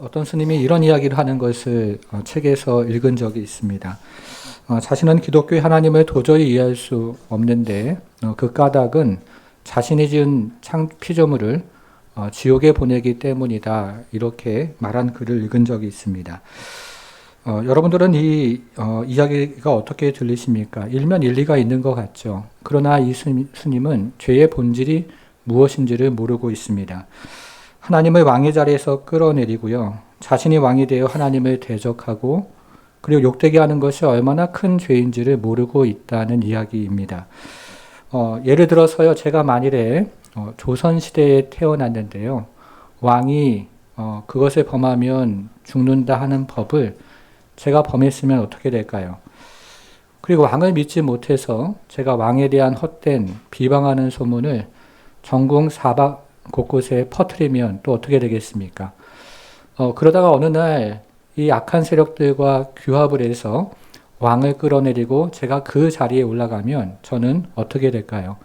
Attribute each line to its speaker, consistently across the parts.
Speaker 1: 어떤 스님이 이런 이야기를 하는 것을 책에서 읽은 적이 있습니다. 자신은 기독교의 하나님을 도저히 이해할 수 없는데 그 까닭은 자신이 지은 피조물을 지옥에 보내기 때문이다. 이렇게 말한 글을 읽은 적이 있습니다. 여러분들은 이 이야기가 어떻게 들리십니까? 일면 일리가 있는 것 같죠. 그러나 이 스님은 죄의 본질이 무엇인지를 모르고 있습니다. 하나님을 왕의 자리에서 끌어내리고요. 자신이 왕이 되어 하나님을 대적하고 그리고 욕되게 하는 것이 얼마나 큰 죄인지를 모르고 있다는 이야기입니다. 예를 들어서요. 제가 만일에 조선시대에 태어났는데요. 왕이 그것을 범하면 죽는다 하는 법을 제가 범했으면 어떻게 될까요? 그리고 왕을 믿지 못해서 제가 왕에 대한 헛된 비방하는 소문을 전국 사방 곳곳에 퍼뜨리면 또 어떻게 되겠습니까? 그러다가 어느 날 이 악한 세력들과 규합을 해서 왕을 끌어내리고 제가 그 자리에 올라가면 저는 어떻게 될까요?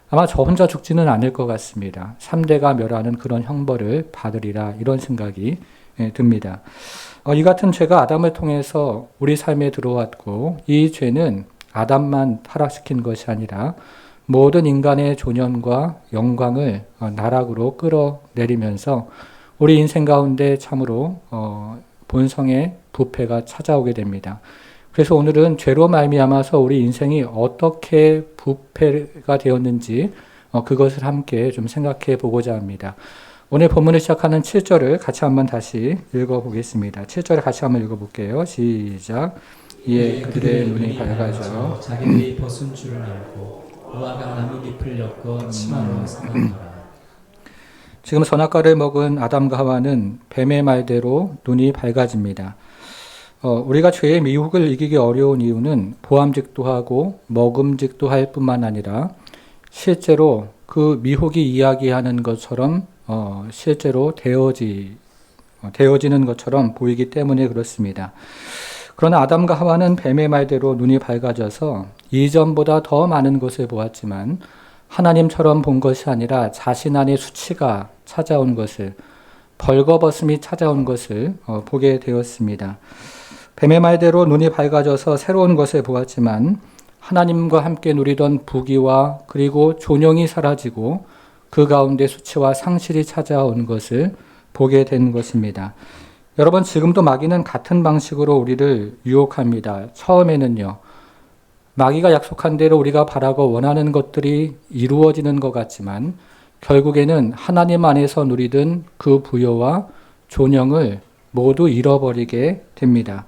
Speaker 1: 아마 저 혼자 죽지는 않을 것 같습니다. 3대가 멸하는 그런 형벌을 받으리라 이런 생각이 듭니다. 이 같은 죄가 아담을 통해서 우리 삶에 들어왔고 이 죄는 아담만 타락시킨 것이 아니라 모든 인간의 존엄과 영광을 나락으로 끌어내리면서 우리 인생 가운데 참으로 본성의 부패가 찾아오게 됩니다. 그래서 오늘은 죄로 말미암아서 우리 인생이 어떻게 부패가 되었는지 그것을 함께 좀 생각해 보고자 합니다. 오늘 본문을 시작하는 7절을 같이 한번 다시 읽어보겠습니다. 7절을 같이 한번 읽어볼게요. 시작. 이에 그들의 눈이 밝아져
Speaker 2: 자기들이 벗은 줄을 알고 우아가 나뭇잎을 엮어 치마로 삼았더라.
Speaker 1: 지금 선악과를 먹은 아담과 하와는 뱀의 말대로 눈이 밝아집니다. 우리가 죄의 미혹을 이기기 어려운 이유는 보암직도 하고 먹음직도 할 뿐만 아니라 실제로 그 미혹이 이야기하는 것처럼 실제로 되어지는 것처럼 보이기 때문에 그렇습니다. 그러나 아담과 하와는 뱀의 말대로 눈이 밝아져서 이전보다 더 많은 것을 보았지만 하나님처럼 본 것이 아니라 자신 안에 수치가 찾아온 것을, 벌거벗음이 찾아온 것을 보게 되었습니다. 뱀의 말대로 눈이 밝아져서 새로운 것을 보았지만 하나님과 함께 누리던 부귀와 그리고 존영이 사라지고 그 가운데 수치와 상실이 찾아온 것을 보게 된 것입니다. 여러분, 지금도 마귀는 같은 방식으로 우리를 유혹합니다. 처음에는요. 마귀가 약속한 대로 우리가 바라고 원하는 것들이 이루어지는 것 같지만 결국에는 하나님 안에서 누리던 그 부여와 존영을 모두 잃어버리게 됩니다.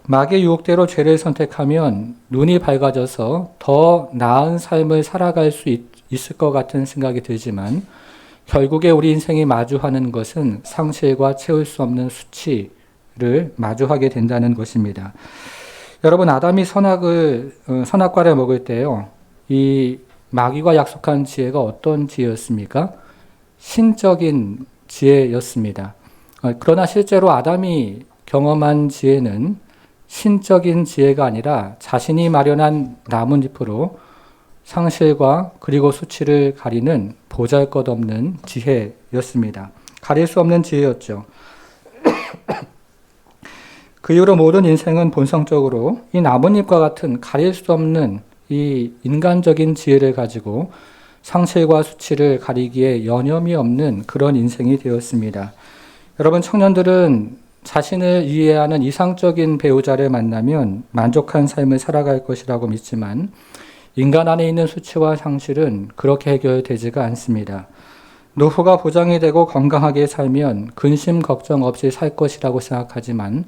Speaker 1: 마귀의 유혹대로 죄를 선택하면 눈이 밝아져서 더 나은 삶을 살아갈 수 있을 것 같은 생각이 들지만 결국에 우리 인생이 마주하는 것은 상실과 채울 수 없는 수치를 마주하게 된다는 것입니다. 여러분, 아담이 선악과를 먹을 때요, 이 마귀가 약속한 지혜가 어떤 지혜였습니까? 신적인 지혜였습니다. 그러나 실제로 아담이 경험한 지혜는 신적인 지혜가 아니라 자신이 마련한 나뭇잎으로 상실과 그리고 수치를 가리는 보잘것없는 지혜였습니다. 가릴 수 없는 지혜였죠. 그 이후로 모든 인생은 본성적으로 이 나뭇잎과 같은 가릴 수 없는 이 인간적인 지혜를 가지고 상실과 수치를 가리기에 여념이 없는 그런 인생이 되었습니다. 여러분, 청년들은 자신을 이해하는 이상적인 배우자를 만나면 만족한 삶을 살아갈 것이라고 믿지만 인간 안에 있는 수치와 상실은 그렇게 해결되지가 않습니다. 노후가 보장이 되고 건강하게 살면 근심 걱정 없이 살 것이라고 생각하지만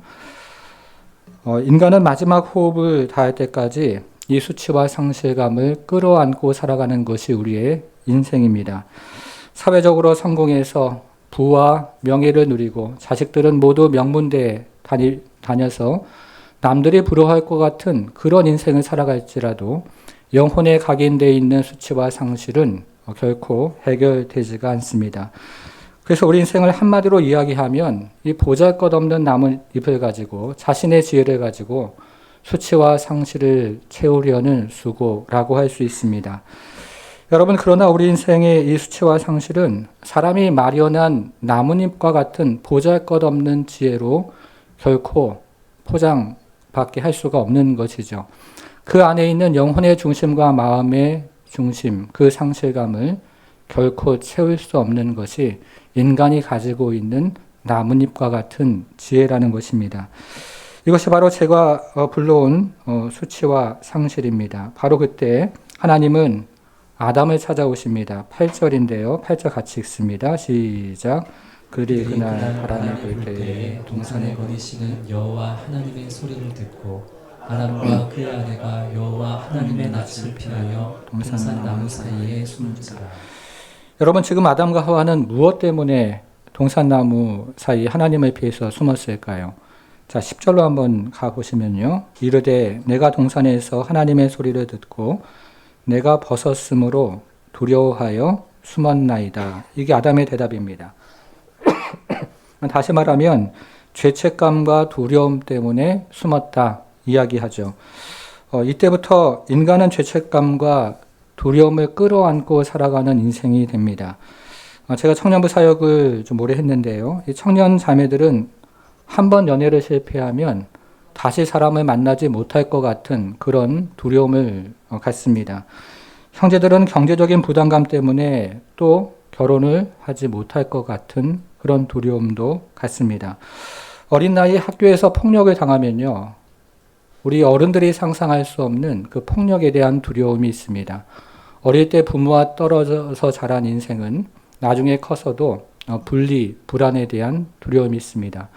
Speaker 1: 인간은 마지막 호흡을 다할 때까지 이 수치와 상실감을 끌어안고 살아가는 것이 우리의 인생입니다. 사회적으로 성공해서 부와 명예를 누리고 자식들은 모두 명문대에 다녀서 남들이 부러워할 것 같은 그런 인생을 살아갈지라도 영혼에 각인되어 있는 수치와 상실은 결코 해결되지가 않습니다. 그래서 우리 인생을 한마디로 이야기하면 이 보잘것없는 나뭇잎을 가지고 자신의 지혜를 가지고 수치와 상실을 채우려는 수고라고 할 수 있습니다. 여러분, 그러나 우리 인생의 이 수치와 상실은 사람이 마련한 나뭇잎과 같은 보잘것없는 지혜로 결코 포장받게 할 수가 없는 것이죠. 그 안에 있는 영혼의 중심과 마음의 중심, 그 상실감을 결코 채울 수 없는 것이 인간이 가지고 있는 나뭇잎과 같은 지혜라는 것입니다. 이것이 바로 제가 불러온 수치와 상실입니다. 바로 그때 하나님은 아담을 찾아오십니다. 8절인데요. 8절 같이 읽습니다. 시작. 그들이 그날 바람이 불 때에
Speaker 2: 동산에 거니시는 여호와 하나님의 소리를 듣고 아담과 그의 아내가 여호와 하나님의 낯을 피하여 동산 나무 사이에 숨은지라.
Speaker 1: 여러분, 지금 아담과 하와는 무엇 때문에 동산나무 사이 하나님을 피해서 숨었을까요? 자, 10절로 한번 가보시면요. 이르되 내가 동산에서 하나님의 소리를 듣고 내가 벗었으므로 두려워하여 숨었나이다. 이게 아담의 대답입니다. 다시 말하면 죄책감과 두려움 때문에 숨었다 이야기하죠. 이때부터 인간은 죄책감과 두려움을 끌어안고 살아가는 인생이 됩니다. 제가 청년부 사역을 좀 오래 했는데요. 이 청년 자매들은 한 번 연애를 실패하면 다시 사람을 만나지 못할 것 같은 그런 두려움을 갖습니다. 형제들은 경제적인 부담감 때문에 또 결혼을 하지 못할 것 같은 그런 두려움도 갖습니다. 어린 나이에 학교에서 폭력을 당하면요. 우리 어른들이 상상할 수 없는 그 폭력에 대한 두려움이 있습니다. 어릴 때 부모와 떨어져서 자란 인생은 나중에 커서도 분리, 불안에 대한 두려움이 있습니다.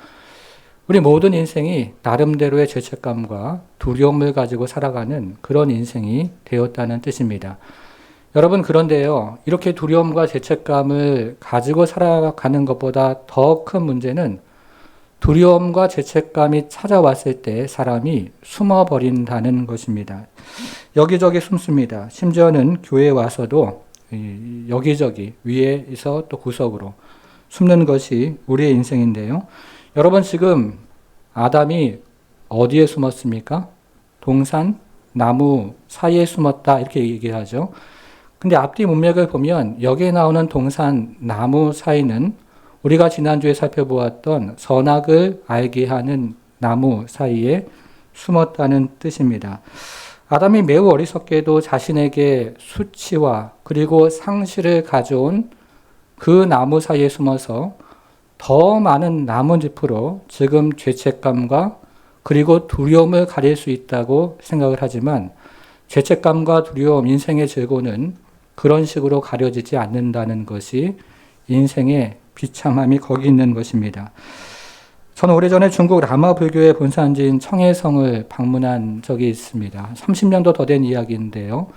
Speaker 1: 우리 모든 인생이 나름대로의 죄책감과 두려움을 가지고 살아가는 그런 인생이 되었다는 뜻입니다. 여러분, 그런데요, 이렇게 두려움과 죄책감을 가지고 살아가는 것보다 더 큰 문제는 두려움과 죄책감이 찾아왔을 때 사람이 숨어버린다는 것입니다. 여기저기 숨습니다. 심지어는 교회에 와서도 여기저기 위에서 또 구석으로 숨는 것이 우리의 인생인데요. 여러분, 지금 아담이 어디에 숨었습니까? 동산, 나무 사이에 숨었다 이렇게 얘기하죠. 근데 앞뒤 문맥을 보면 여기에 나오는 동산, 나무 사이는 우리가 지난주에 살펴보았던 선악을 알게 하는 나무 사이에 숨었다는 뜻입니다. 아담이 매우 어리석게도 자신에게 수치와 그리고 상실을 가져온 그 나무 사이에 숨어서 더 많은 나뭇잎으로 지금 죄책감과 그리고 두려움을 가릴 수 있다고 생각을 하지만 죄책감과 두려움, 인생의 즐거움은 그런 식으로 가려지지 않는다는 것이 인생의 비참함이 거기 있는 것입니다. 저는 오래전에 중국 라마 불교의 본산지인 청해성을 방문한 적이 있습니다. 30년도 더 된 이야기인데요.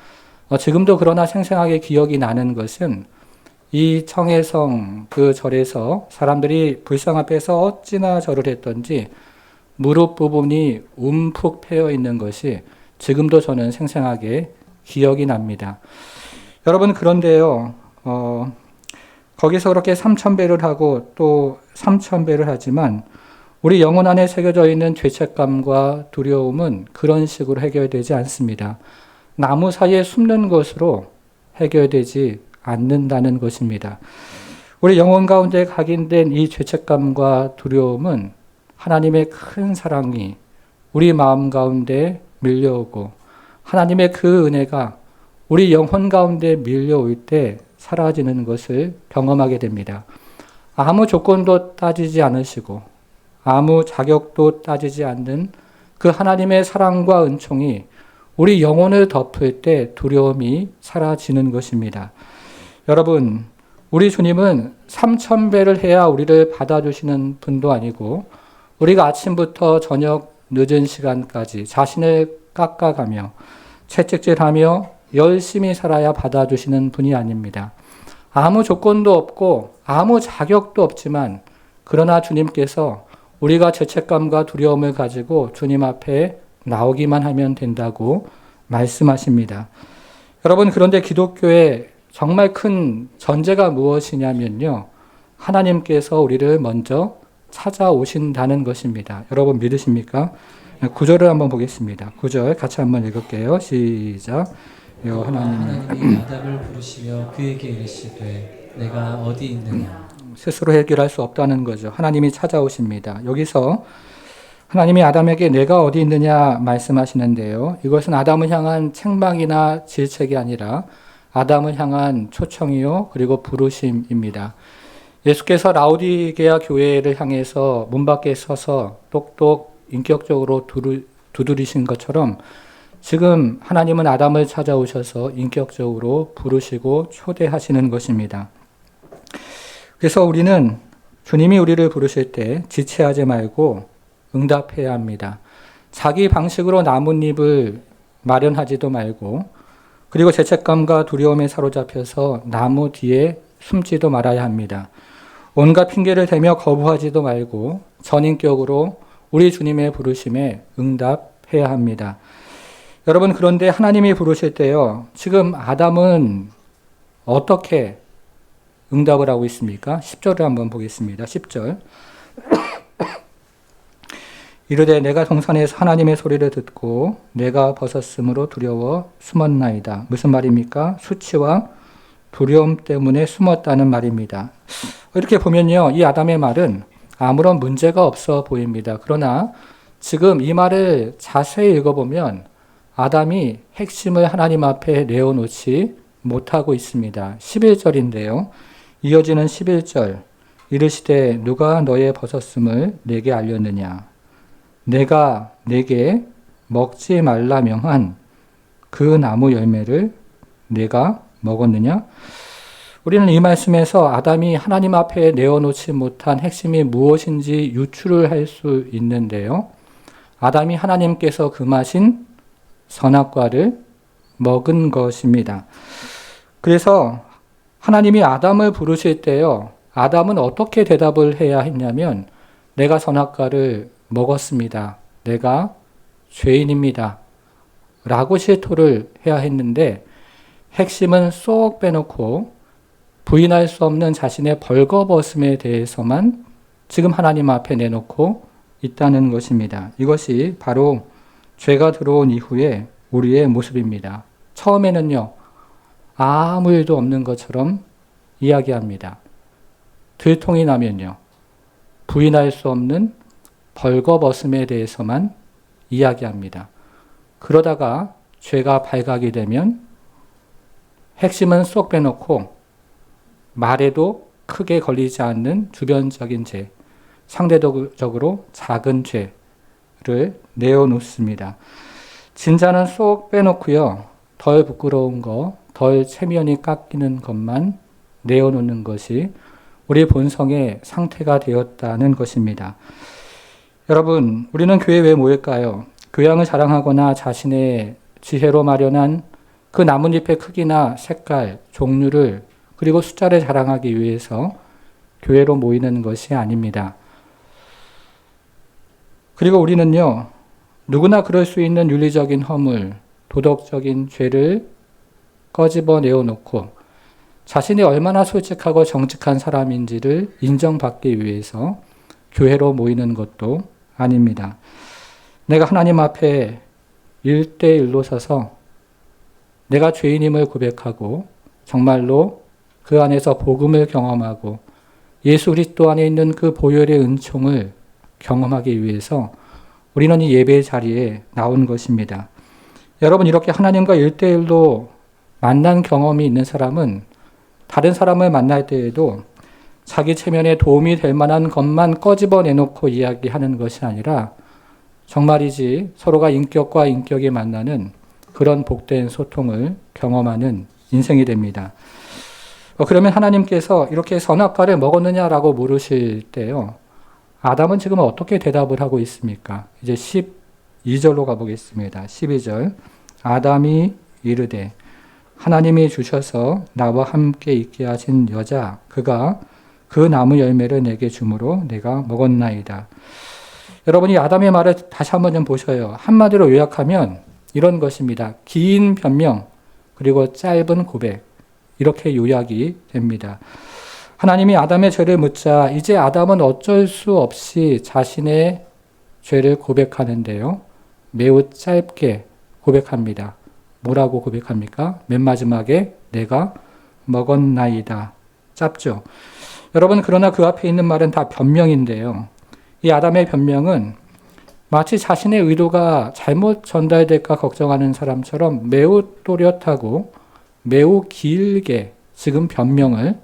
Speaker 1: 지금도 그러나 생생하게 기억이 나는 것은 이 청해성 그 절에서 사람들이 불상 앞에서 어찌나 절을 했던지 무릎 부분이 움푹 패여 있는 것이 지금도 저는 생생하게 기억이 납니다. 여러분, 그런데요, 거기서 그렇게 3,000배를 하고 또 3,000배를 하지만 우리 영혼 안에 새겨져 있는 죄책감과 두려움은 그런 식으로 해결되지 않습니다. 나무 사이에 숨는 것으로 해결되지 않는다는 것입니다. 우리 영혼 가운데 각인된 이 죄책감과 두려움은 하나님의 큰 사랑이 우리 마음 가운데 밀려오고 하나님의 그 은혜가 우리 영혼 가운데 밀려올 때 사라지는 것을 경험하게 됩니다. 아무 조건도 따지지 않으시고 아무 자격도 따지지 않는 그 하나님의 사랑과 은총이 우리 영혼을 덮을 때 두려움이 사라지는 것입니다. 여러분, 우리 주님은 3,000배를 해야 우리를 받아주시는 분도 아니고 우리가 아침부터 저녁 늦은 시간까지 자신을 깎아가며 채찍질하며 열심히 살아야 받아주시는 분이 아닙니다. 아무 조건도 없고 아무 자격도 없지만 그러나 주님께서 우리가 죄책감과 두려움을 가지고 주님 앞에 나오기만 하면 된다고 말씀하십니다. 여러분, 그런데 기독교의 정말 큰 전제가 무엇이냐면요. 하나님께서 우리를 먼저 찾아오신다는 것입니다. 여러분 믿으십니까? 9절을 한번 보겠습니다. 9절 같이 한번 읽을게요. 시작. 여호와 하나님
Speaker 2: 하나님이 아담을 부르시며 그에게 이르시되 내가 어디 있느냐.
Speaker 1: 스스로 해결할 수 없다는 거죠. 하나님이 찾아오십니다. 여기서 하나님이 아담에게 내가 어디 있느냐 말씀하시는데요. 이것은 아담을 향한 책망이나 질책이 아니라 아담을 향한 초청이요 그리고 부르심입니다. 예수께서 라오디게아 교회를 향해서 문 밖에 서서 똑똑 인격적으로 두드리신 것처럼 지금 하나님은 아담을 찾아오셔서 인격적으로 부르시고 초대하시는 것입니다. 그래서 우리는 주님이 우리를 부르실 때 지체하지 말고 응답해야 합니다. 자기 방식으로 나뭇잎을 마련하지도 말고 그리고 죄책감과 두려움에 사로잡혀서 나무 뒤에 숨지도 말아야 합니다. 온갖 핑계를 대며 거부하지도 말고 전인격으로 우리 주님의 부르심에 응답해야 합니다. 여러분, 그런데 하나님이 부르실 때요, 지금 아담은 어떻게 응답을 하고 있습니까? 10절을 한번 보겠습니다. 10절. 이르되 내가 동산에서 하나님의 소리를 듣고 내가 벗었으므로 두려워 숨었나이다. 무슨 말입니까? 수치와 두려움 때문에 숨었다는 말입니다. 이렇게 보면요, 이 아담의 말은 아무런 문제가 없어 보입니다. 그러나 지금 이 말을 자세히 읽어보면 아담이 핵심을 하나님 앞에 내어놓지 못하고 있습니다. 11절인데요. 이어지는 11절. 이르시되 누가 너의 벗었음을 내게 알렸느냐. 내가 내게 먹지 말라 명한 그 나무 열매를 내가 먹었느냐? 우리는 이 말씀에서 아담이 하나님 앞에 내어놓지 못한 핵심이 무엇인지 유추를 할 수 있는데요. 아담이 하나님께서 금하신 선악과를 먹은 것입니다. 그래서 하나님이 아담을 부르실 때요, 아담은 어떻게 대답을 해야 했냐면, 내가 선악과를 먹었습니다. 내가 죄인입니다. 라고 실토를 해야 했는데, 핵심은 쏙 빼놓고 부인할 수 없는 자신의 벌거벗음에 대해서만 지금 하나님 앞에 내놓고 있다는 것입니다. 이것이 바로 죄가 들어온 이후에 우리의 모습입니다. 처음에는요, 아무 일도 없는 것처럼 이야기합니다. 들통이 나면요, 부인할 수 없는 벌거벗음에 대해서만 이야기합니다. 그러다가 죄가 발각이 되면 핵심은 쏙 빼놓고 말에도 크게 걸리지 않는 주변적인 죄, 상대적으로 작은 죄를 내어놓습니다. 진짜는 쏙 빼놓고요, 덜 부끄러운 거, 덜 체면이 깎이는 것만 내어놓는 것이 우리 본성의 상태가 되었다는 것입니다. 여러분, 우리는 교회에 왜 모일까요? 교양을 자랑하거나 자신의 지혜로 마련한 그 나뭇잎의 크기나 색깔, 종류를 그리고 숫자를 자랑하기 위해서 교회로 모이는 것이 아닙니다. 그리고 우리는요, 누구나 그럴 수 있는 윤리적인 허물, 도덕적인 죄를 꺼집어 내어놓고 자신이 얼마나 솔직하고 정직한 사람인지를 인정받기 위해서 교회로 모이는 것도 아닙니다. 내가 하나님 앞에 1대1로 서서 내가 죄인임을 고백하고 정말로 그 안에서 복음을 경험하고 예수 그리스도 안에 있는 그 보혈의 은총을 경험하기 위해서 우리는 이 예배 자리에 나온 것입니다. 여러분, 이렇게 하나님과 1대1로 만난 경험이 있는 사람은 다른 사람을 만날 때에도 자기 체면에 도움이 될 만한 것만 꺼집어 내놓고 이야기하는 것이 아니라 정말이지 서로가 인격과 인격이 만나는 그런 복된 소통을 경험하는 인생이 됩니다. 그러면 하나님께서 이렇게 선악과를 먹었느냐라고 물으실 때요, 아담은 지금 어떻게 대답을 하고 있습니까? 이제 12절로 가보겠습니다. 12절. 아담이 이르되 하나님이 주셔서 나와 함께 있게 하신 여자 그가 그 나무 열매를 내게 주므로 내가 먹었나이다. 여러분이 아담의 말을 다시 한번 좀 보셔요. 한마디로 요약하면 이런 것입니다. 긴 변명 그리고 짧은 고백, 이렇게 요약이 됩니다. 하나님이 아담의 죄를 묻자 이제 아담은 어쩔 수 없이 자신의 죄를 고백하는데요, 매우 짧게 고백합니다. 뭐라고 고백합니까? 맨 마지막에 내가 먹었나이다. 짧죠? 여러분, 그러나 그 앞에 있는 말은 다 변명인데요. 이 아담의 변명은 마치 자신의 의도가 잘못 전달될까 걱정하는 사람처럼 매우 또렷하고 매우 길게 지금 변명을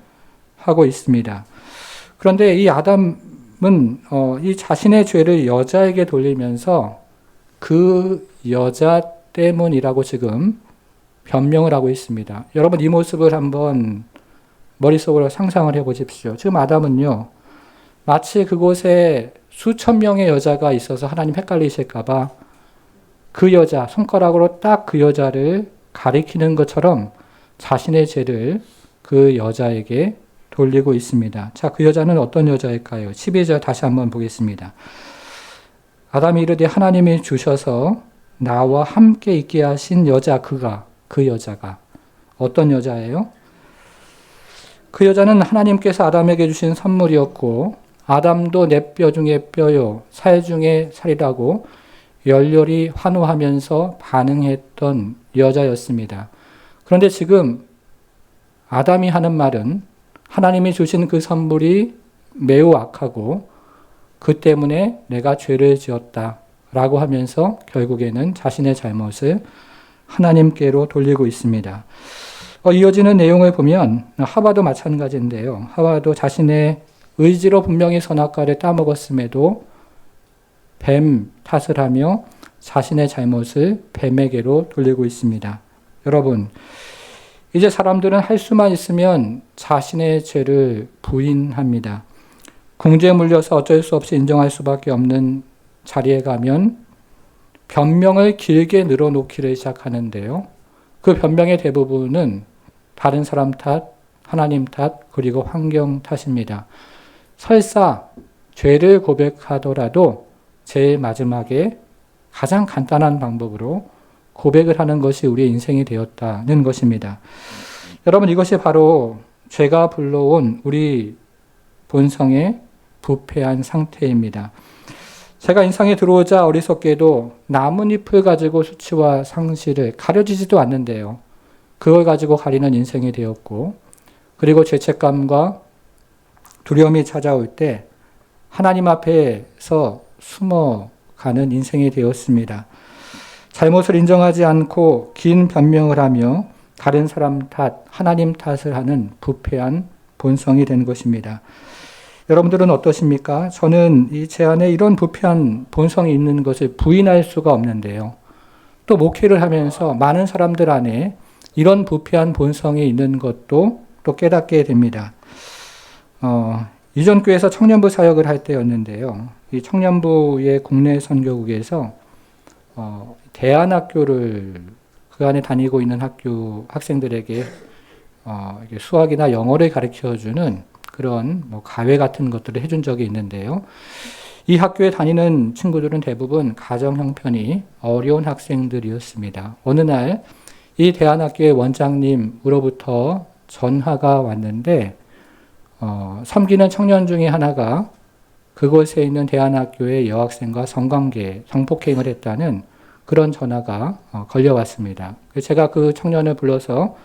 Speaker 1: 하고 있습니다. 그런데 이 아담은 이 자신의 죄를 여자에게 돌리면서 그 여자 때문이라고 지금 변명을 하고 있습니다. 여러분, 이 모습을 한번 머릿속으로 상상을 해보십시오. 지금 아담은요, 마치 그곳에 수천 명의 여자가 있어서 하나님 헷갈리실까봐 그 여자, 손가락으로 딱 그 여자를 가리키는 것처럼 자신의 죄를 그 여자에게 돌리고 있습니다. 자, 그 여자는 어떤 여자일까요? 12절 다시 한번 보겠습니다. 아담이 이르되 하나님이 주셔서 나와 함께 있게 하신 여자, 그 여자가 어떤 여자예요? 그 여자는 하나님께서 아담에게 주신 선물이었고, 아담도 내 뼈 중에 뼈요 살 중에 살이라고 열렬히 환호하면서 반응했던 여자였습니다. 그런데 지금 아담이 하는 말은 하나님이 주신 그 선물이 매우 악하고 그 때문에 내가 죄를 지었다라고 하면서 결국에는 자신의 잘못을 하나님께로 돌리고 있습니다. 이어지는 내용을 보면 하와도 마찬가지인데요. 하와도 자신의 의지로 분명히 선악과를 따먹었음에도 뱀 탓을 하며 자신의 잘못을 뱀에게로 돌리고 있습니다. 여러분, 이제 사람들은 할 수만 있으면 자신의 죄를 부인합니다. 궁지에 물려서 어쩔 수 없이 인정할 수밖에 없는 자리에 가면 변명을 길게 늘어놓기를 시작하는데요. 그 변명의 대부분은 다른 사람 탓, 하나님 탓, 그리고 환경 탓입니다. 설사 죄를 고백하더라도 제일 마지막에 가장 간단한 방법으로 고백을 하는 것이 우리의 인생이 되었다는 것입니다. 여러분, 이것이 바로 죄가 불러온 우리 본성의 부패한 상태입니다. 제가 인생에 들어오자 어리석게도 나뭇잎을 가지고 수치와 상실을 가려지지도 않는데요. 그걸 가지고 가리는 인생이 되었고, 그리고 죄책감과 두려움이 찾아올 때 하나님 앞에서 숨어가는 인생이 되었습니다. 잘못을 인정하지 않고 긴 변명을 하며 다른 사람 탓, 하나님 탓을 하는 부패한 본성이 된 것입니다. 여러분들은 어떠십니까? 저는 제 안에 이런 부패한 본성이 있는 것을 부인할 수가 없는데요. 또 목회를 하면서 많은 사람들 안에 이런 부패한 본성이 있는 것도 또 깨닫게 됩니다. 이전 교회에서 청년부 사역을 할 때였는데요. 이 청년부의 국내 선교국에서 대안학교를 그 안에 다니고 있는 학교 학생들에게 수학이나 영어를 가르쳐주는 그런 가외 같은 것들을 해준 적이 있는데요. 이 학교에 다니는 친구들은 대부분 가정 형편이 어려운 학생들이었습니다. 어느 날 이 대안학교의 원장님으로부터 전화가 왔는데 섬기는 청년 중에 하나가 그곳에 있는 대안학교의 여학생과 성관계, 성폭행을 했다는 그런 전화가 걸려왔습니다. 제가 그 청년을 불러서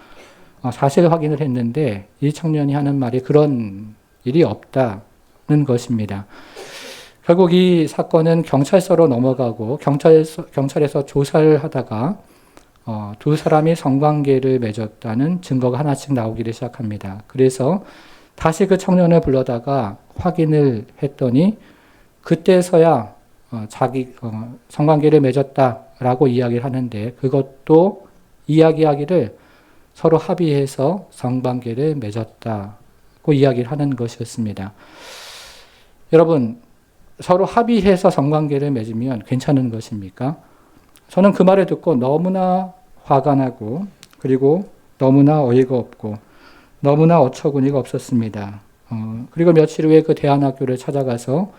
Speaker 1: 사실 확인을 했는데 이 청년이 하는 말이 그런 일이 없다는 것입니다. 결국 이 사건은 경찰서로 넘어가고 경찰에서 조사를 하다가 두 사람이 성관계를 맺었다는 증거가 하나씩 나오기를 시작합니다. 그래서 다시 그 청년을 불러다가 확인을 했더니 그때서야 자기 성관계를 맺었다라고 이야기를 하는데 그것도 이야기하기를 서로 합의해서 성관계를 맺었다고 이야기를 하는 것이었습니다. 여러분, 서로 합의해서 성관계를 맺으면 괜찮은 것입니까? 저는 그 말을 듣고 너무나 화가 나고 그리고 너무나 어이가 없고 너무나 어처구니가 없었습니다. 그리고 며칠 후에 그 대안학교를 찾아가서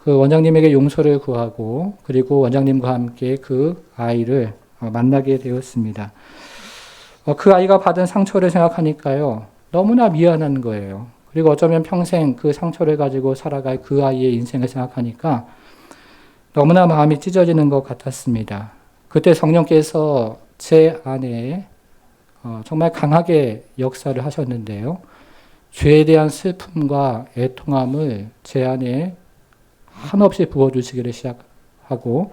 Speaker 1: 그 원장님에게 용서를 구하고 그리고 원장님과 함께 그 아이를 만나게 되었습니다. 그 아이가 받은 상처를 생각하니까요. 너무나 미안한 거예요. 그리고 어쩌면 평생 그 상처를 가지고 살아갈 그 아이의 인생을 생각하니까 너무나 마음이 찢어지는 것 같았습니다. 그때 성령께서 제 안에 정말 강하게 역사를 하셨는데요. 죄에 대한 슬픔과 애통함을 제 안에 한없이 부어주시기를 시작하고,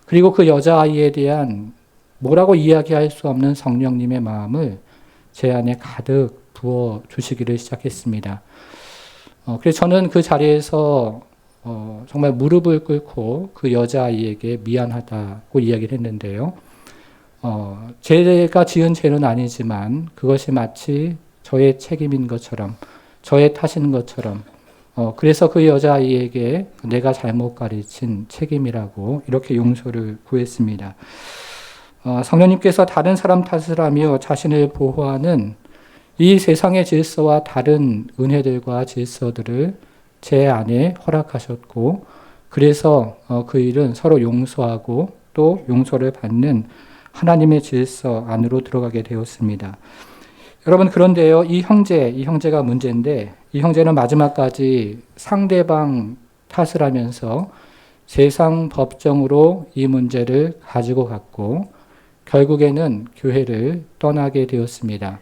Speaker 1: 그리고 그 여자아이에 대한 뭐라고 이야기할 수 없는 성령님의 마음을 제 안에 가득 부어주시기를 시작했습니다. 그래서 저는 그 자리에서 정말 무릎을 꿇고 그 여자아이에게 미안하다고 이야기를 했는데요. 제가 지은 죄는 아니지만 그것이 마치 저의 책임인 것처럼, 저의 탓인 것처럼, 그래서 그 여자아이에게 내가 잘못 가르친 책임이라고 이렇게 용서를 구했습니다. 성령님께서 다른 사람 탓을 하며 자신을 보호하는 이 세상의 질서와 다른 은혜들과 질서들을 제 안에 허락하셨고, 그래서 그 일은 서로 용서하고 또 용서를 받는 하나님의 질서 안으로 들어가게 되었습니다. 여러분, 그런데요, 이 형제가 문제인데, 이 형제는 마지막까지 상대방 탓을 하면서 세상 법정으로 이 문제를 가지고 갔고, 결국에는 교회를 떠나게 되었습니다.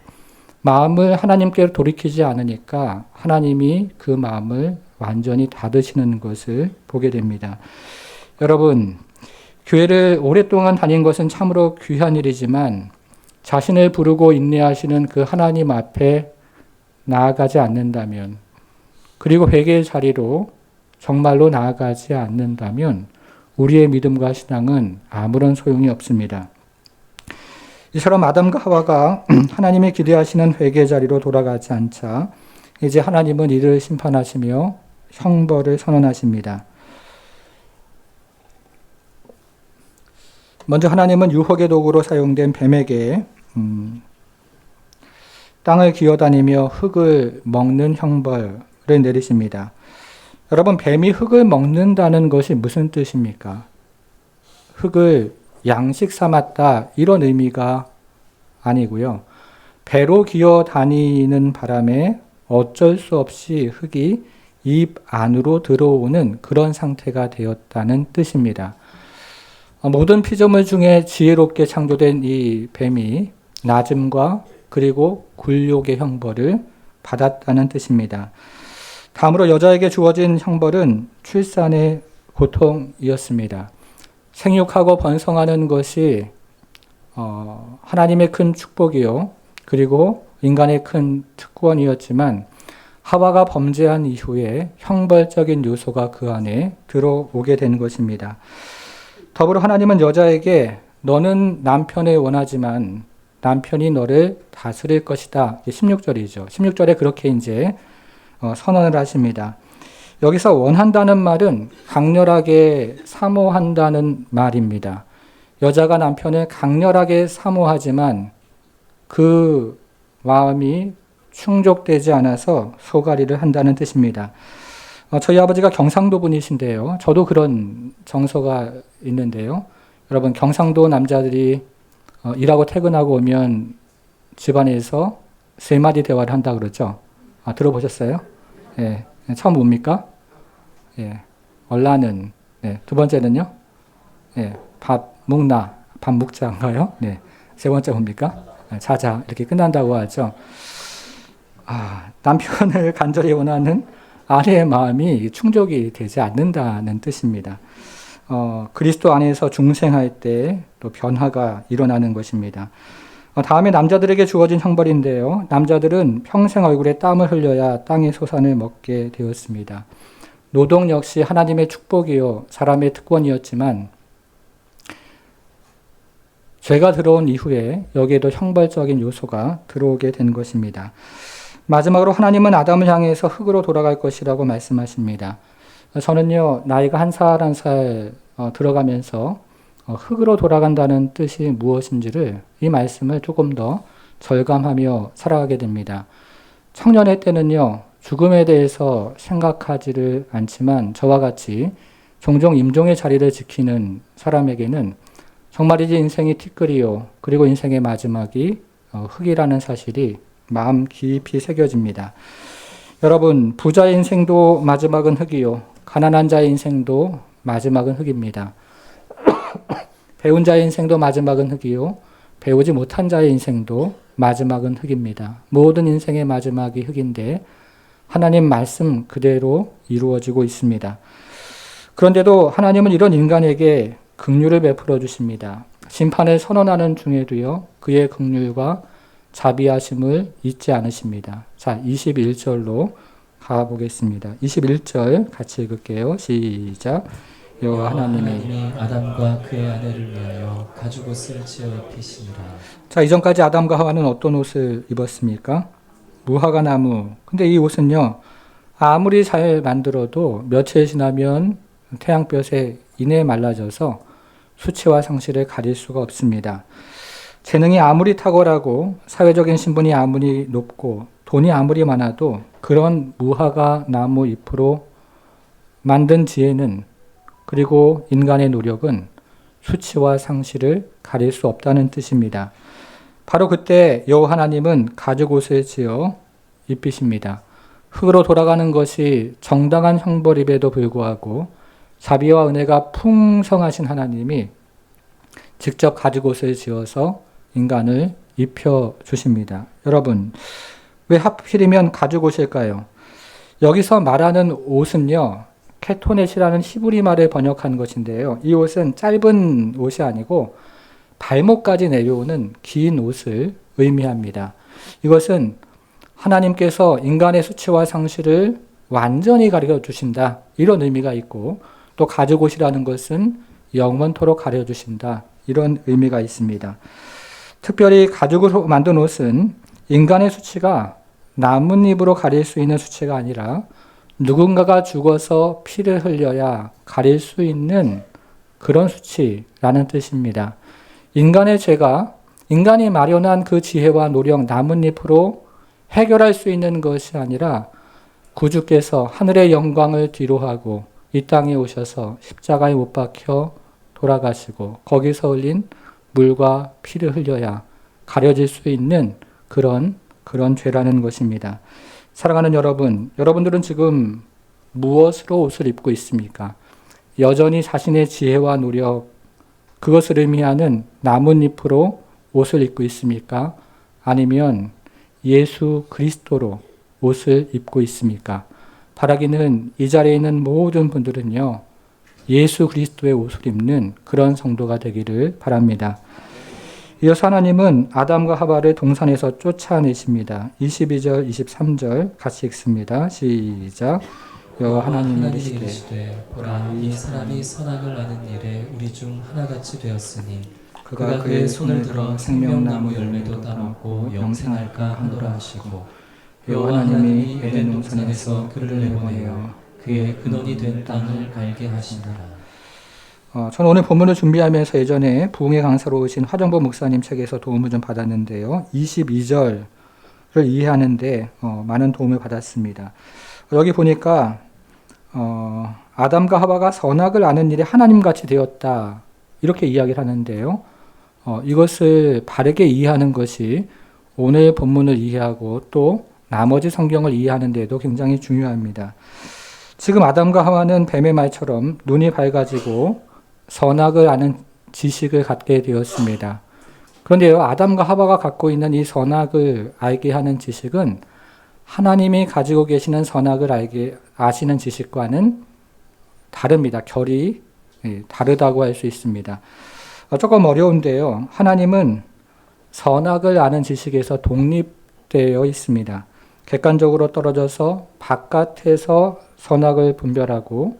Speaker 1: 마음을 하나님께 돌이키지 않으니까 하나님이 그 마음을 완전히 닫으시는 것을 보게 됩니다. 여러분, 교회를 오랫동안 다닌 것은 참으로 귀한 일이지만 자신을 부르고 인내하시는 그 하나님 앞에 나아가지 않는다면, 그리고 회개의 자리로 정말로 나아가지 않는다면 우리의 믿음과 신앙은 아무런 소용이 없습니다. 이처럼 아담과 하와가 하나님이 기대하시는 회개의 자리로 돌아가지 않자 이제 하나님은 이를 심판하시며 형벌을 선언하십니다. 먼저 하나님은 유혹의 도구로 사용된 뱀에게 땅을 기어다니며 흙을 먹는 형벌을 내리십니다. 여러분, 뱀이 흙을 먹는다는 것이 무슨 뜻입니까? 흙을 양식 삼았다, 이런 의미가 아니고요. 배로 기어다니는 바람에 어쩔 수 없이 흙이 입 안으로 들어오는 그런 상태가 되었다는 뜻입니다. 모든 피조물 중에 지혜롭게 창조된 이 뱀이 낮음과 그리고 굴욕의 형벌을 받았다는 뜻입니다. 다음으로 여자에게 주어진 형벌은 출산의 고통이었습니다. 생육하고 번성하는 것이 하나님의 큰 축복이요, 그리고 인간의 큰 특권이었지만 하와가 범죄한 이후에 형벌적인 요소가 그 안에 들어오게 된 것입니다. 더불어 하나님은 여자에게 너는 남편을 원하지만 남편이 너를 다스릴 것이다. 16절이죠. 16절에 그렇게 이제 선언을 하십니다. 여기서 원한다는 말은 강렬하게 사모한다는 말입니다. 여자가 남편을 강렬하게 사모하지만 그 마음이 충족되지 않아서 소가리를 한다는 뜻입니다. 저희 아버지가 경상도 분이신데요. 저도 그런 정서가 있는데요. 여러분, 경상도 남자들이 일하고 퇴근하고 오면 집안에서 3마디 대화를 한다 그러죠. 들어보셨어요? 예. 처음 뭡니까? 예. 얼라는. 네. 두 번째는요? 예. 밥 먹나? 밥 먹자인가요? 네. 세 번째 뭡니까? 자자. 이렇게 끝난다고 하죠. 남편을 간절히 원하는 아내의 마음이 충족이 되지 않는다는 뜻입니다. 그리스도 안에서 중생할 때 또 변화가 일어나는 것입니다. 다음에 남자들에게 주어진 형벌인데요. 남자들은 평생 얼굴에 땀을 흘려야 땅의 소산을 먹게 되었습니다. 노동 역시 하나님의 축복이요, 사람의 특권이었지만 죄가 들어온 이후에 여기에도 형벌적인 요소가 들어오게 된 것입니다. 마지막으로 하나님은 아담을 향해서 흙으로 돌아갈 것이라고 말씀하십니다. 저는요, 나이가 한 살 한 살 들어가면서 흙으로 돌아간다는 뜻이 무엇인지를, 이 말씀을 조금 더 절감하며 살아가게 됩니다. 청년의 때는요, 죽음에 대해서 생각하지를 않지만 저와 같이 종종 임종의 자리를 지키는 사람에게는 정말이지 인생이 티끌이요, 그리고 인생의 마지막이 흙이라는 사실이 마음 깊이 새겨집니다. 여러분, 부자의 인생도 마지막은 흙이요, 가난한 자의 인생도 마지막은 흙입니다. 배운 자의 인생도 마지막은 흙이요, 배우지 못한 자의 인생도 마지막은 흙입니다. 모든 인생의 마지막이 흙인데 하나님 말씀 그대로 이루어지고 있습니다. 그런데도 하나님은 이런 인간에게 긍휼을 베풀어 주십니다. 심판을 선언하는 중에도요, 그의 긍휼과 자비하심을 잊지 않으십니다. 자, 21절로 가보겠습니다. 21절 같이 읽을게요. 시작. 여호와 하나님이
Speaker 2: 아담과 그의 아내를 위하여 가죽 옷을 지어 입히시니라.
Speaker 1: 자, 이전까지 아담과 하와는 어떤 옷을 입었습니까? 무화과 나무. 근데 이 옷은요, 아무리 잘 만들어도 며칠 지나면 태양볕에 이내 말라져서 수치와 상실을 가릴 수가 없습니다. 재능이 아무리 탁월하고 사회적인 신분이 아무리 높고 돈이 아무리 많아도 그런 무화과 나무 잎으로 만든 지혜는, 그리고 인간의 노력은 수치와 상실을 가릴 수 없다는 뜻입니다. 바로 그때 여호와 하나님은 가죽 옷을 지어 입히십니다. 흙으로 돌아가는 것이 정당한 형벌임에도 불구하고 자비와 은혜가 풍성하신 하나님이 직접 가죽 옷을 지어서 인간을 입혀 주십니다. 여러분, 왜 하필이면 가죽 옷일까요? 여기서 말하는 옷은요, 케토넷이라는 히브리 말을 번역한 것인데요. 이 옷은 짧은 옷이 아니고 발목까지 내려오는 긴 옷을 의미합니다. 이것은 하나님께서 인간의 수치와 상실을 완전히 가려 주신다, 이런 의미가 있고, 또 가죽 옷이라는 것은 영원토록 가려 주신다, 이런 의미가 있습니다. 특별히 가죽으로 만든 옷은 인간의 수치가 나뭇잎으로 가릴 수 있는 수치가 아니라 누군가가 죽어서 피를 흘려야 가릴 수 있는 그런 수치라는 뜻입니다. 인간의 죄가 인간이 마련한 그 지혜와 노력, 나뭇잎으로 해결할 수 있는 것이 아니라 구주께서 하늘의 영광을 뒤로하고 이 땅에 오셔서 십자가에 못 박혀 돌아가시고 거기서 흘린 물과 피를 흘려야 가려질 수 있는 그런 죄라는 것입니다. 사랑하는 여러분, 여러분들은 지금 무엇으로 옷을 입고 있습니까? 여전히 자신의 지혜와 노력, 그것을 의미하는 나뭇잎으로 옷을 입고 있습니까? 아니면 예수 그리스도로 옷을 입고 있습니까? 바라기는 이 자리에 있는 모든 분들은요, 예수 그리스도의 옷을 입는 그런 성도가 되기를 바랍니다. 이어서 하나님은 아담과 하와를 동산에서 쫓아내십니다. 22절, 23절 같이 읽습니다. 시작. 여호와 하나님이 이르시되
Speaker 2: 보라, 이 사람이 선악을 아는 일에 우리 중 하나같이 되었으니
Speaker 1: 그가
Speaker 2: 그의 손을 들어 생명나무 열매도 따먹고 영생할까 하노라 하시고, 여호와 하나님이 에덴 동산에서 그를 내보내어 그의 근원이 된 땅을 갈게 하시니라.
Speaker 1: 저는 오늘 본문을 준비하면서 예전에 부흥의 강사로 오신 화정보 목사님 책에서 도움을 좀 받았는데요. 22절을 이해하는데 많은 도움을 받았습니다. 여기 보니까 아담과 하와가 선악을 아는 일에 하나님같이 되었다, 이렇게 이야기를 하는데요. 이것을 바르게 이해하는 것이 오늘 본문을 이해하고 또 나머지 성경을 이해하는 데도 굉장히 중요합니다. 지금 아담과 하와는 뱀의 말처럼 눈이 밝아지고 선악을 아는 지식을 갖게 되었습니다. 그런데요, 아담과 하와가 갖고 있는 이 선악을 알게 하는 지식은 하나님이 가지고 계시는 선악을 아시는 지식과는 다릅니다. 결이 다르다고 할 수 있습니다. 조금 어려운데요. 하나님은 선악을 아는 지식에서 독립되어 있습니다. 객관적으로 떨어져서 바깥에서 선악을 분별하고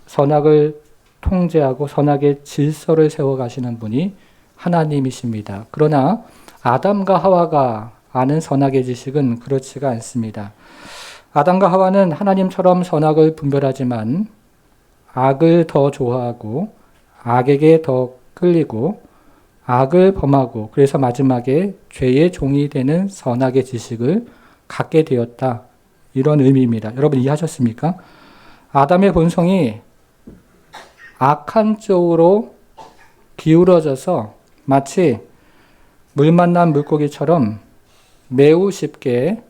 Speaker 1: 선악을 통제하고 선악의 질서를 세워가시는 분이 하나님이십니다. 그러나 아담과 하와가 아는 선악의 지식은 그렇지가 않습니다. 아담과 하와는 하나님처럼 선악을 분별하지만 악을 더 좋아하고 악에게 더 끌리고 악을 범하고 그래서 마지막에 죄의 종이 되는 선악의 지식을 갖게 되었다, 이런 의미입니다. 여러분 이해하셨습니까? 아담의 본성이 악한 쪽으로 기울어져서 마치 물 만난 물고기처럼 매우 쉽게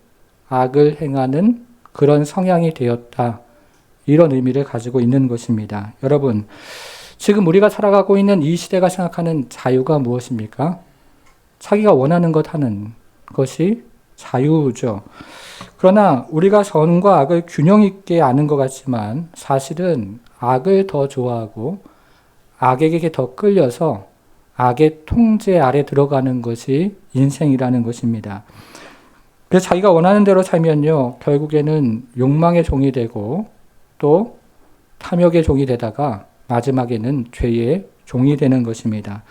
Speaker 1: 악을 행하는 그런 성향이 되었다, 이런 의미를 가지고 있는 것입니다. 여러분, 지금 우리가 살아가고 있는 이 시대가 생각하는 자유가 무엇입니까? 자기가 원하는 것 하는 것이 자유죠. 그러나 우리가 선과 악을 균형 있게 아는 것 같지만 사실은 악을 더 좋아하고 악에게 더 끌려서 악의 통제 아래 들어가는 것이 인생이라는 것입니다. 그래서 자기가 원하는 대로 살면요, 결국에는 욕망의 종이 되고 또 탐욕의 종이 되다가 마지막에는 죄의 종이 되는 것입니다.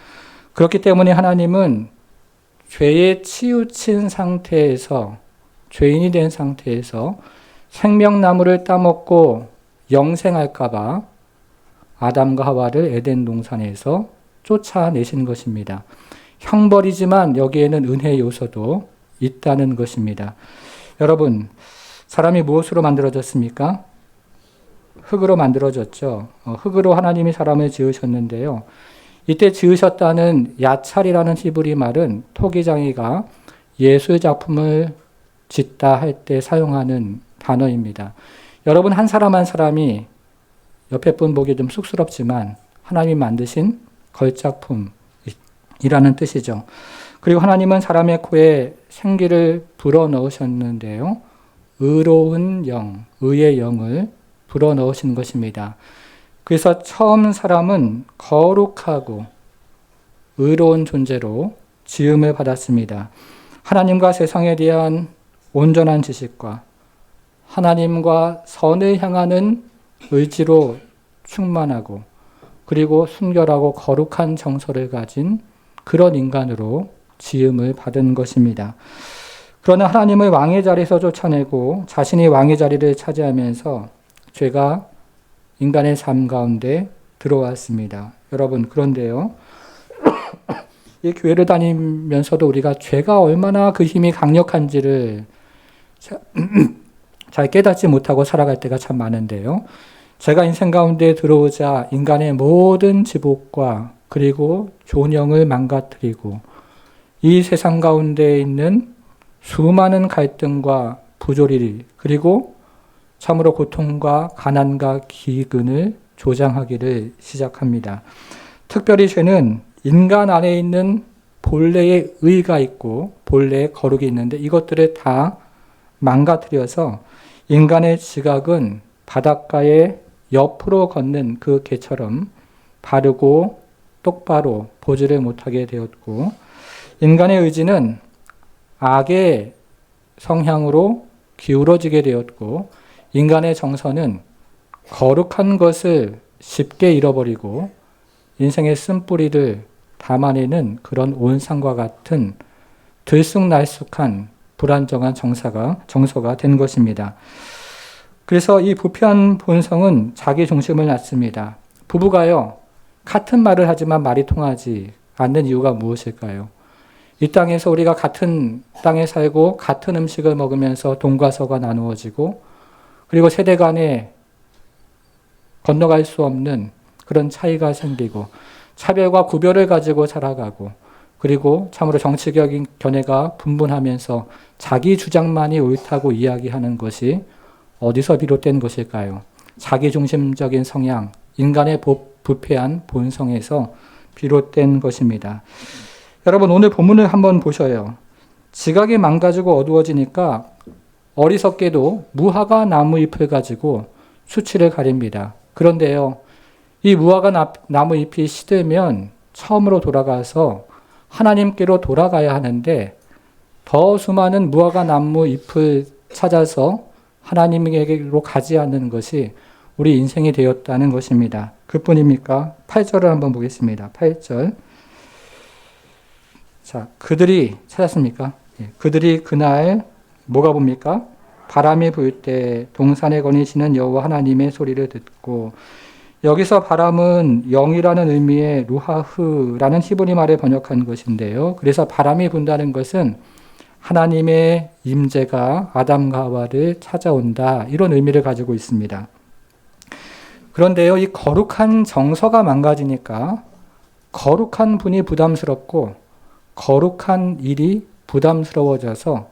Speaker 1: 그렇기 때문에 하나님은 죄에 치우친 상태에서, 죄인이 된 상태에서 생명나무를 따먹고 영생할까봐 아담과 하와를 에덴 동산에서 쫓아내신 것입니다. 형벌이지만 여기에는 은혜의 요소도 있다는 것입니다. 여러분, 사람이 무엇으로 만들어졌습니까? 흙으로 만들어졌죠. 흙으로 하나님이 사람을 지으셨는데요. 이때 지으셨다는 야찰이라는 히브리 말은 토기장이가 예술작품을 짓다 할 때 사용하는 단어입니다. 여러분, 한 사람 한 사람이 옆에 분 보기 좀 쑥스럽지만 하나님이 만드신 걸작품이라는 뜻이죠. 그리고 하나님은 사람의 코에 생기를 불어넣으셨는데요. 의로운 영, 의의 영을 불어넣으신 것입니다. 그래서 처음 사람은 거룩하고 의로운 존재로 지음을 받았습니다. 하나님과 세상에 대한 온전한 지식과 하나님과 선을 향하는 의지로 충만하고 그리고 순결하고 거룩한 정서를 가진 그런 인간으로 지음을 받은 것입니다. 그러나 하나님을 왕의 자리에서 쫓아내고 자신이 왕의 자리를 차지하면서 죄가 인간의 삶 가운데 들어왔습니다. 여러분, 그런데요, 이 교회를 다니면서도 우리가 죄가 얼마나 그 힘이 강력한지를 잘 깨닫지 못하고 살아갈 때가 참 많은데요. 죄가 인생 가운데 들어오자 인간의 모든 지복과 그리고 존영을 망가뜨리고 이 세상 가운데 있는 수많은 갈등과 부조리 그리고 참으로 고통과 가난과 기근을 조장하기를 시작합니다. 특별히 죄는 인간 안에 있는 본래의 의가 있고 본래의 거룩이 있는데 이것들을 다 망가뜨려서 인간의 지각은 바닷가에 옆으로 걷는 그 개처럼 바르고 똑바로 보지를 못하게 되었고 인간의 의지는 악의 성향으로 기울어지게 되었고 인간의 정서는 거룩한 것을 쉽게 잃어버리고 인생의 쓴뿌리를 담아내는 그런 온상과 같은 들쑥날쑥한 불안정한 정서가 된 것입니다. 그래서 이 부패한 본성은 자기 중심을 낳습니다. 부부가요, 같은 말을 하지만 말이 통하지 않는 이유가 무엇일까요? 이 땅에서 우리가 같은 땅에 살고 같은 음식을 먹으면서 돈과 서가 나누어지고 그리고 세대 간에 건너갈 수 없는 그런 차이가 생기고 차별과 구별을 가지고 살아가고 그리고 참으로 정치적인 견해가 분분하면서 자기 주장만이 옳다고 이야기하는 것이 어디서 비롯된 것일까요? 자기중심적인 성향, 인간의 부패한 본성에서 비롯된 것입니다. 여러분, 오늘 본문을 한번 보셔요. 지각이 망가지고 어두워지니까 어리석게도 무화과 나무 잎을 가지고 수치를 가립니다. 그런데요, 이 무화과 나무 잎이 시들면 처음으로 돌아가서 하나님께로 돌아가야 하는데 더 수많은 무화과 나무 잎을 찾아서 하나님에게로 가지 않는 것이 우리 인생이 되었다는 것입니다. 그뿐입니까? 8절을 한번 보겠습니다. 8절. 자, 그들이 찾았습니까? 그들이 그날 뭐가 봅니까? 바람이 불 때 동산에 거니시는 여호와 하나님의 소리를 듣고, 여기서 바람은 영이라는 의미의 루하흐라는 히브리 말을 번역한 것인데요. 그래서 바람이 분다는 것은 하나님의 임재가 아담과 하와를 찾아온다, 이런 의미를 가지고 있습니다. 그런데요, 이 거룩한 정서가 망가지니까 거룩한 분이 부담스럽고 거룩한 일이 부담스러워져서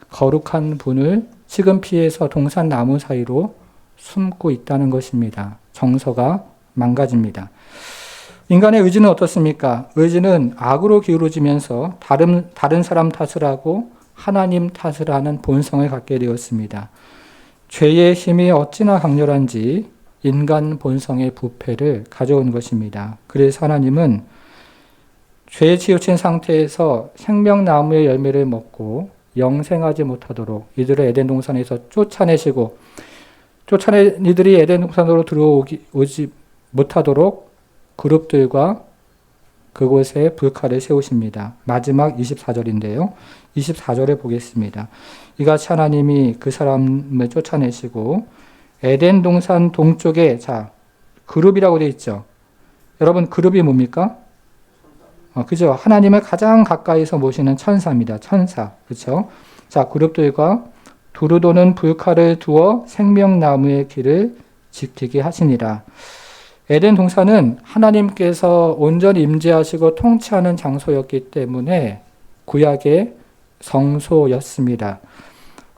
Speaker 1: 거룩한 분을 지금 피해서 동산 나무 사이로 숨고 있다는 것입니다. 정서가 망가집니다. 인간의 의지는 어떻습니까? 의지는 악으로 기울어지면서 다른 사람 탓을 하고 하나님 탓을 하는 본성을 갖게 되었습니다. 죄의 힘이 어찌나 강렬한지 인간 본성의 부패를 가져온 것입니다. 그래서 하나님은 죄에 치우친 상태에서 생명나무의 열매를 먹고 영생하지 못하도록 이들을 에덴 동산에서 쫓아내시고 쫓아낸 이들이 에덴 동산으로 들어오지 못하도록 그룹들과 그곳에 불칼을 세우십니다. 마지막 24절인데요. 24절에 보겠습니다. 이같이 하나님이 그 사람을 쫓아내시고 에덴 동산 동쪽에 그룹이라고 되어 있죠. 여러분 그룹이 뭡니까? 그죠? 하나님을 가장 가까이서 모시는 천사입니다. 천사. 그렇죠? 그룹들과 두루 도는 불칼을 두어 생명나무의 길을 지키게 하시니라. 에덴 동산은 하나님께서 온전히 임재하시고 통치하는 장소였기 때문에 구약의 성소였습니다.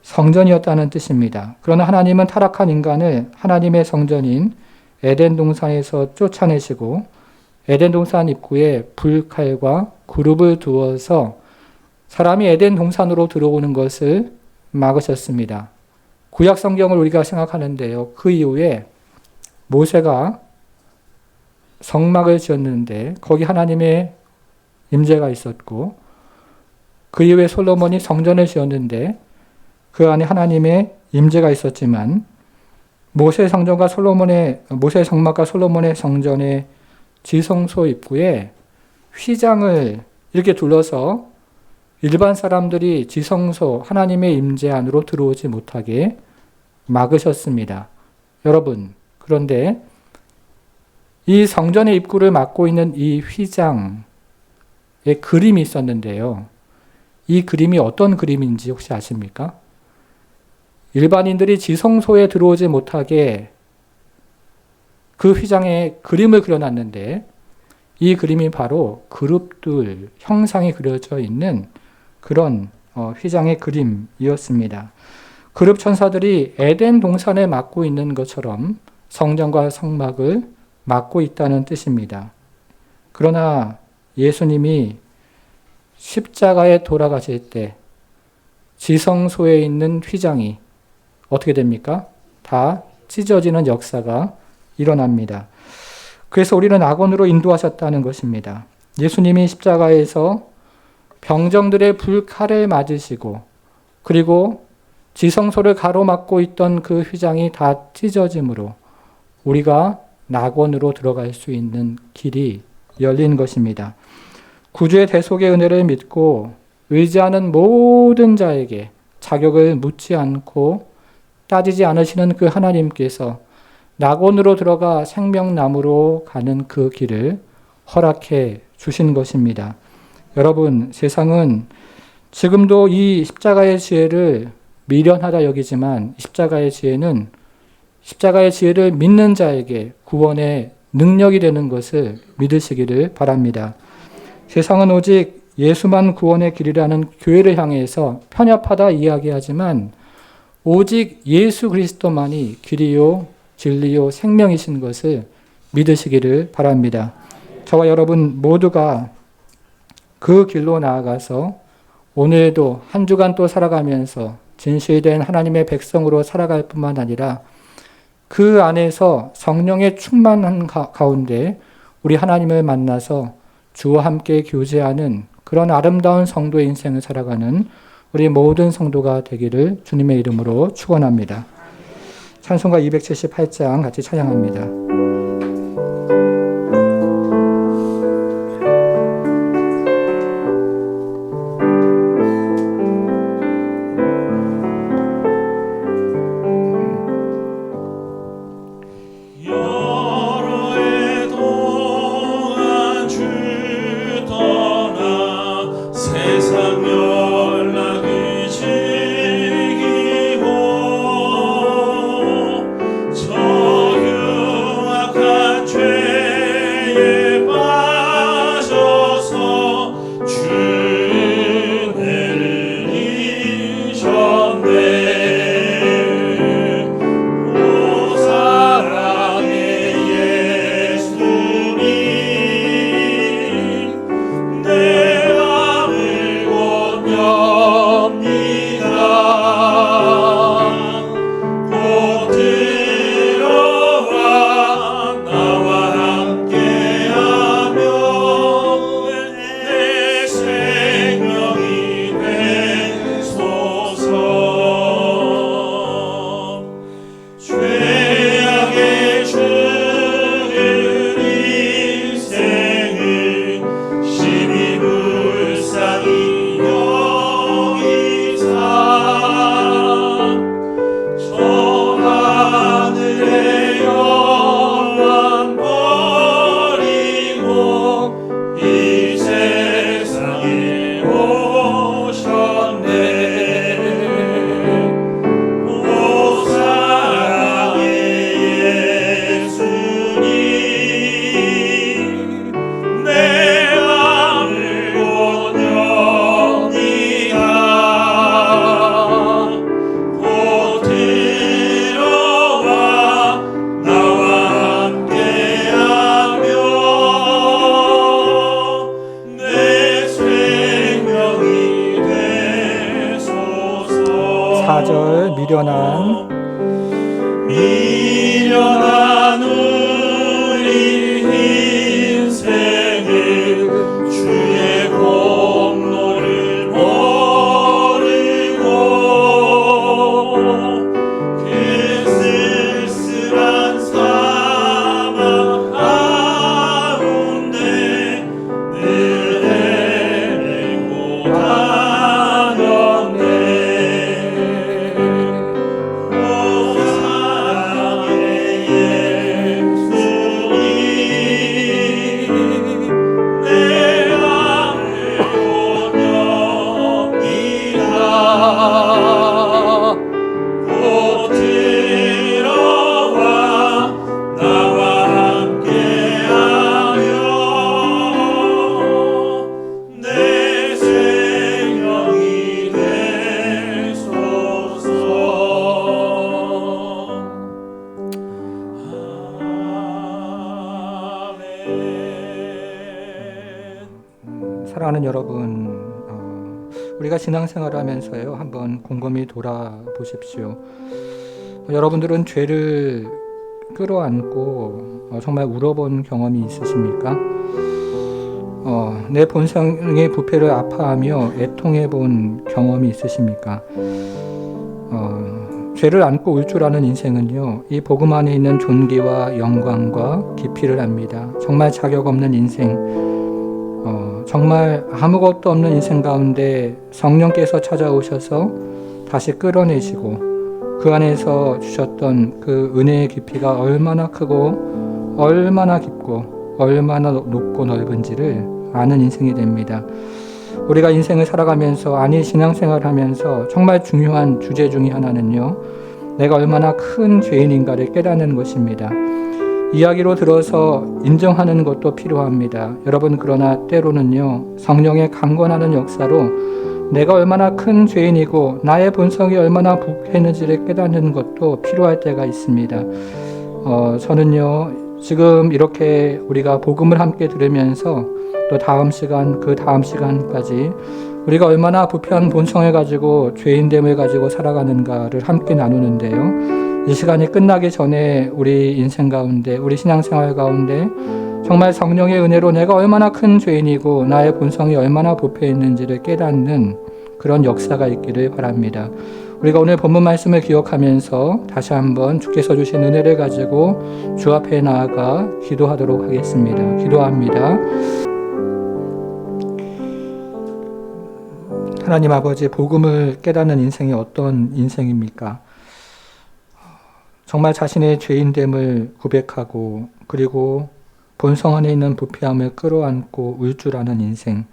Speaker 1: 성전이었다는 뜻입니다. 그러나 하나님은 타락한 인간을 하나님의 성전인 에덴 동산에서 쫓아내시고 에덴 동산 입구에 불칼과 그룹을 두어서 사람이 에덴 동산으로 들어오는 것을 막으셨습니다. 구약 성경을 우리가 생각하는데요. 그 이후에 모세가 성막을 지었는데 거기 하나님의 임재가 있었고 그 이후에 솔로몬이 성전을 지었는데 그 안에 하나님의 임재가 있었지만 모세의 성막과 솔로몬의 성전의 지성소 입구에 휘장을 이렇게 둘러서 일반 사람들이 지성소 하나님의 임재 안으로 들어오지 못하게 막으셨습니다. 여러분, 그런데 이 성전의 입구를 막고 있는 이 휘장에 그림이 있었는데요. 이 그림이 어떤 그림인지 혹시 아십니까? 일반인들이 지성소에 들어오지 못하게 그 휘장에 그림을 그려놨는데 이 그림이 바로 그룹들 형상이 그려져 있는 그런 휘장의 그림이었습니다. 그룹 천사들이 에덴 동산을 막고 있는 것처럼 성전과 성막을 막고 있다는 뜻입니다. 그러나 예수님이 십자가에 돌아가실 때 지성소에 있는 휘장이 어떻게 됩니까? 다 찢어지는 역사가 일어납니다. 그래서 우리는 악원으로 인도하셨다는 것입니다. 예수님이 십자가에서 병정들의 불칼을 맞으시고 그리고 지성소를 가로막고 있던 그 휘장이 다 찢어짐으로 우리가 낙원으로 들어갈 수 있는 길이 열린 것입니다. 구주의 대속의 은혜를 믿고 의지하는 모든 자에게 자격을 묻지 않고 따지지 않으시는 그 하나님께서 낙원으로 들어가 생명나무로 가는 그 길을 허락해 주신 것입니다. 여러분, 세상은 지금도 이 십자가의 지혜를 미련하다 여기지만 십자가의 지혜는 십자가의 지혜를 믿는 자에게 구원의 능력이 되는 것을 믿으시기를 바랍니다. 세상은 오직 예수만 구원의 길이라는 교회를 향해서 편협하다 이야기하지만 오직 예수 그리스도만이 길이요 진리요 생명이신 것을 믿으시기를 바랍니다. 저와 여러분 모두가 그 길로 나아가서 오늘도 한 주간 또 살아가면서 진실된 하나님의 백성으로 살아갈 뿐만 아니라 그 안에서 성령의 충만한 가운데 우리 하나님을 만나서 주와 함께 교제하는 그런 아름다운 성도의 인생을 살아가는 우리 모든 성도가 되기를 주님의 이름으로 축원합니다. 찬송가 278장 같이 찬양합니다.
Speaker 3: 미련한 우리 인생을 주의 공로를 모르고 그 쓸쓸한 사막 가운데 늘 헤매고 다녔네. 오 사랑의 예수님, 내 맘을 온영이라. 곧 들어와 나와 함께하며 내 생명이 되소서. 아멘.
Speaker 1: 사랑하는 여러분, 우리가 신앙생활을 하면서요, 한번 곰곰이 돌아보십시오. 여러분들은 죄를 끌어안고 정말 울어본 경험이 있으십니까? 내 본성의 부패를 아파하며 애통해본 경험이 있으십니까? 죄를 안고 울 줄 아는 인생은요, 이 복음 안에 있는 존귀와 영광과 깊이를 압니다. 정말 자격 없는 인생, 정말 아무것도 없는 인생 가운데 성령께서 찾아오셔서 다시 끌어내시고 그 안에서 주셨던 그 은혜의 깊이가 얼마나 크고 얼마나 깊고 얼마나 높고 넓은지를 아는 인생이 됩니다. 우리가 인생을 살아가면서, 아니 신앙생활을 하면서 정말 중요한 주제 중에 하나는요, 내가 얼마나 큰 죄인인가를 깨닫는 것입니다. 이야기로 들어서 인정하는 것도 필요합니다. 여러분, 그러나 때로는요, 성령의 강권하는 역사로 내가 얼마나 큰 죄인이고 나의 본성이 얼마나 부패했는지를 깨닫는 것도 필요할 때가 있습니다. 저는요, 지금 이렇게 우리가 복음을 함께 들으면서 또 다음 시간, 그 다음 시간까지 우리가 얼마나 부패한 본성을 가지고 죄인됨을 가지고 살아가는가를 함께 나누는데요, 이 시간이 끝나기 전에 우리 인생 가운데, 우리 신앙생활 가운데 정말 성령의 은혜로 내가 얼마나 큰 죄인이고 나의 본성이 얼마나 부패했는지를 깨닫는 그런 역사가 있기를 바랍니다. 우리가 오늘 본문 말씀을 기억하면서 다시 한번 주께서 주신 은혜를 가지고 주 앞에 나아가 기도하도록 하겠습니다. 기도합니다. 하나님 아버지, 복음을 깨닫는 인생이 어떤 인생입니까? 정말 자신의 죄인됨을 고백하고 그리고 본성 안에 있는 부패함을 끌어안고 울 줄 아는 인생,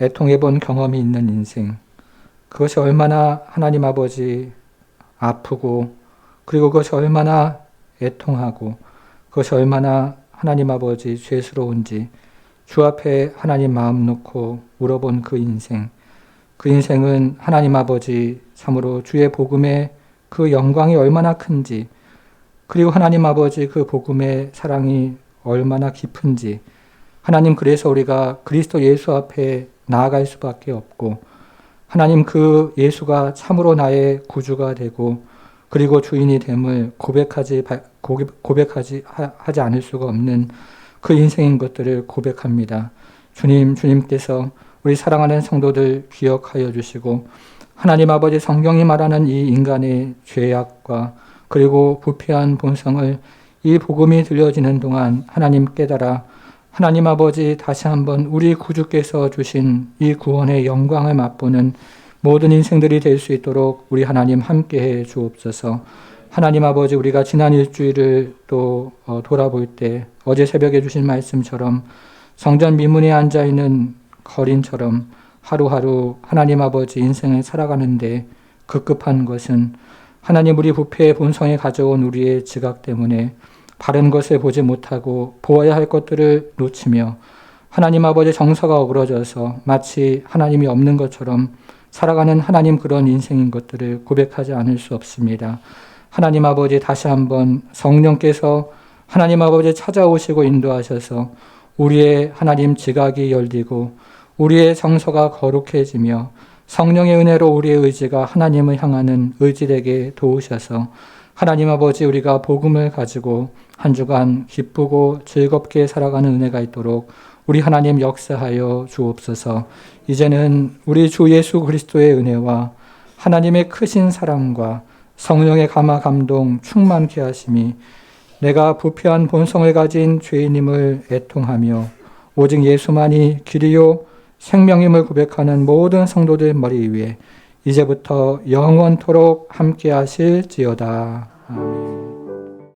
Speaker 1: 애통해본 경험이 있는 인생, 그것이 얼마나 하나님 아버지 아프고 그리고 그것이 얼마나 애통하고 그것이 얼마나 하나님 아버지 죄스러운지 주 앞에 하나님 마음 놓고 울어본 그 인생, 그 인생은 하나님 아버지 참으로 주의 복음의 그 영광이 얼마나 큰지, 그리고 하나님 아버지 그 복음의 사랑이 얼마나 깊은지, 하나님, 그래서 우리가 그리스도 예수 앞에 나아갈 수밖에 없고, 하나님, 그 예수가 참으로 나의 구주가 되고 그리고 주인이 됨을 고백하지 않을 수가 없는 그 인생인 것들을 고백합니다. 주님께서 우리 사랑하는 성도들 기억하여 주시고, 하나님 아버지, 성경이 말하는 이 인간의 죄악과 그리고 부패한 본성을 이 복음이 들려지는 동안 하나님 깨달아 하나님 아버지 다시 한번 우리 구주께서 주신 이 구원의 영광을 맛보는 모든 인생들이 될 수 있도록 우리 하나님 함께해 주옵소서. 하나님 아버지, 우리가 지난 일주일을 또 돌아볼 때 어제 새벽에 주신 말씀처럼 성전 미문에 앉아있는 거린처럼 하루하루 하나님 아버지 인생을 살아가는데 급급한 것은 하나님, 우리 부패의 본성에 가져온 우리의 지각 때문에 바른 것을 보지 못하고 보아야 할 것들을 놓치며 하나님 아버지 정서가 어그러져서 마치 하나님이 없는 것처럼 살아가는 하나님, 그런 인생인 것들을 고백하지 않을 수 없습니다. 하나님 아버지, 다시 한번 성령께서 하나님 아버지 찾아오시고 인도하셔서 우리의 하나님 지각이 열리고 우리의 정서가 거룩해지며 성령의 은혜로 우리의 의지가 하나님을 향하는 의지되게 도우셔서 하나님 아버지 우리가 복음을 가지고 한 주간 기쁘고 즐겁게 살아가는 은혜가 있도록 우리 하나님 역사하여 주옵소서. 이제는 우리 주 예수 그리스도의 은혜와 하나님의 크신 사랑과 성령의 감화 감동 충만케 하심이 내가 부패한 본성을 가진 죄인임을 애통하며 오직 예수만이 길이요 생명임을 고백하는 모든 성도들 머리 위에 이제부터 영원토록 함께 하실지어다. 아멘.